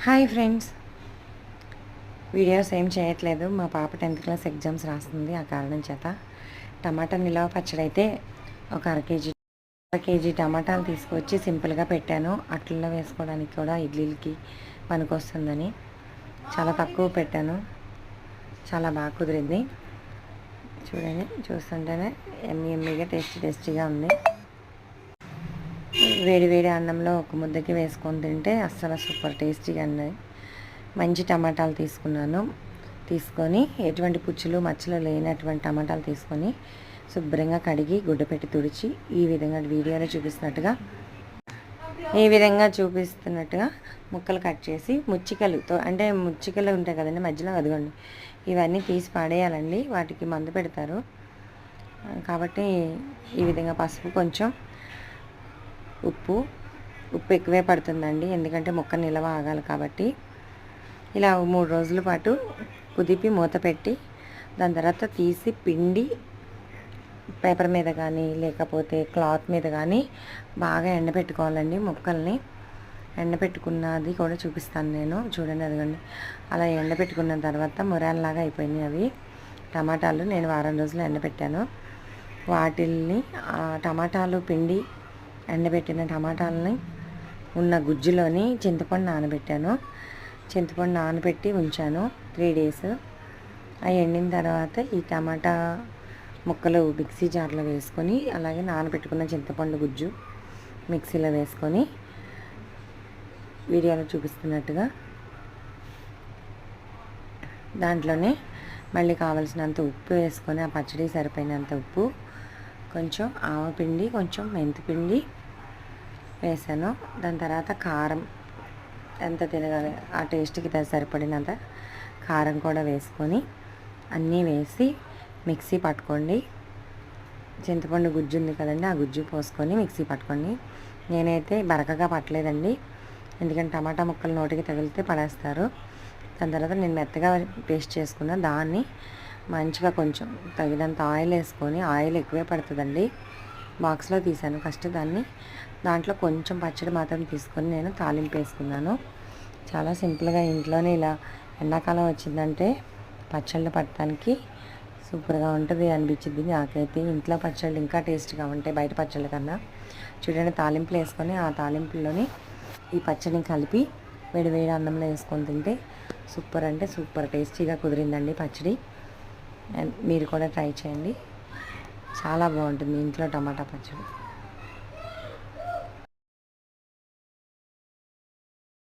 Hi friends, videos ఏం చేయట్లేదు. మా పాప 10th క్లాస్ ఎగ్జామ్స్ రాస్తుంది. ఆ కారణం చేత టమాటా నిలవ పచ్చడి అయితే ఒక అర కేజీ టమాటాలు తీసుకొచ్చి సింపుల్గా పెట్టాను. అట్లలో వేసుకోవడానికి కూడా ఇడ్లీలకి పనికొస్తుందని చాలా తక్కువ పెట్టాను. చాలా బాగా కుదిరింది. చూడండి, చూస్తుంటేనే ఎమ్మీగా టేస్టీగా ఉంది. వేడి వేడి అన్నంలో ఒక ముద్దకి వేసుకొని తింటే అస్సలు సూపర్ టేస్టీగా ఉన్నాయి. మంచి టమాటాలు తీసుకొని ఎటువంటి పుచ్చులు మచ్చలు లేనటువంటి టమాటాలు తీసుకొని శుభ్రంగా కడిగి గుడ్డ పెట్టి తుడిచి ఈ విధంగా వీడియోలో చూపిస్తున్నట్టుగా ముక్కలు కట్ చేసి ముచ్చికలు ఉంటాయి కదండి మధ్యలో, అదిగోండి ఇవన్నీ తీసి పడేయాలండి. వాటికి మందు పెడతారు కాబట్టి ఈ విధంగా పసుపు, కొంచెం ఉప్పు ఎక్కువే పడుతుందండి, ఎందుకంటే ముక్క నిలవ ఆగాలి కాబట్టి. ఇలా 3 రోజుల పాటు కుదిపి మూత పెట్టి దాని తర్వాత తీసి పిండి పేపర్ మీద కానీ లేకపోతే క్లాత్ మీద కానీ బాగా ఎండబెట్టుకోవాలండి. ముక్కల్ని ఎండబెట్టుకున్నది కూడా చూపిస్తాను నేను. చూడండి, అదిగోండి అలా ఎండబెట్టుకున్న తర్వాత మురాల్లాగా అయిపోయినాయి అవి టమాటాలు. నేను వారం రోజులు ఎండబెట్టాను. వాటిల్ని టమాటాలు పిండి ఎండబెట్టిన టమాటాలని ఉన్న గుజ్జులోని చింతపండు నానబెట్టి ఉంచాను 3 days. అవి ఎండిన తర్వాత ఈ టమాటా ముక్కలు మిక్సీ జార్లో వేసుకొని, అలాగే నానబెట్టుకున్న చింతపండు గుజ్జు మిక్సీలో వేసుకొని వీడియోలో చూపిస్తున్నట్టుగా దాంట్లోనే మళ్ళీ కావలసినంత ఉప్పు వేసుకొని, ఆ పచ్చడి సరిపోయినంత ఉప్పు, కొంచెం ఆవపిండి, కొంచెం మెంతిపిండి వేసాను. దాని తర్వాత కారం ఎంత తినగలి ఆ టేస్ట్కి సరిపడినంత కారం కూడా వేసుకొని అన్నీ వేసి మిక్సీ పట్టుకోండి. చింతపండు గుజ్జు ఉంది కదండి, ఆ గుజ్జు పోసుకొని మిక్సీ పట్టుకోండి. నేనైతే బరకగా పట్టలేదండి, ఎందుకంటే టమాటా ముక్కలు నోటికి తగిలితే పడేస్తారు. దాని తర్వాత నేను మెత్తగా పేస్ట్ చేసుకున్న దాన్ని మంచిగా కొంచెం తగినంత ఆయిల్ వేసుకొని, ఆయిల్ ఎక్కువే పడుతుందండి, బాక్స్లో తీసాను ఫస్ట్ దాంట్లో కొంచెం పచ్చడి మాత్రం తీసుకొని నేను తాలింపు వేసుకున్నాను. చాలా సింపుల్గా ఇంట్లోనే ఇలా ఎండాకాలం వచ్చిందంటే పచ్చళ్ళు పట్టడానికి సూపర్గా ఉంటుంది అనిపించింది నాకైతే. ఇంట్లో పచ్చళ్ళు ఇంకా టేస్ట్గా ఉంటాయి బయట పచ్చళ్ళ కన్నా. చూడండి, తాలింపులు వేసుకొని ఆ తాలింపులోని ఈ పచ్చడిని కలిపి వేడి వేడి అన్నంలో వేసుకొని తింటే సూపర్ అంటే సూపర్ టేస్టీగా కుదిరిందండి పచ్చడి. మీరు కూడా ట్రై చేయండి, చాలా బాగుంటుంది ఇంట్లో టమాటా పచ్చడి.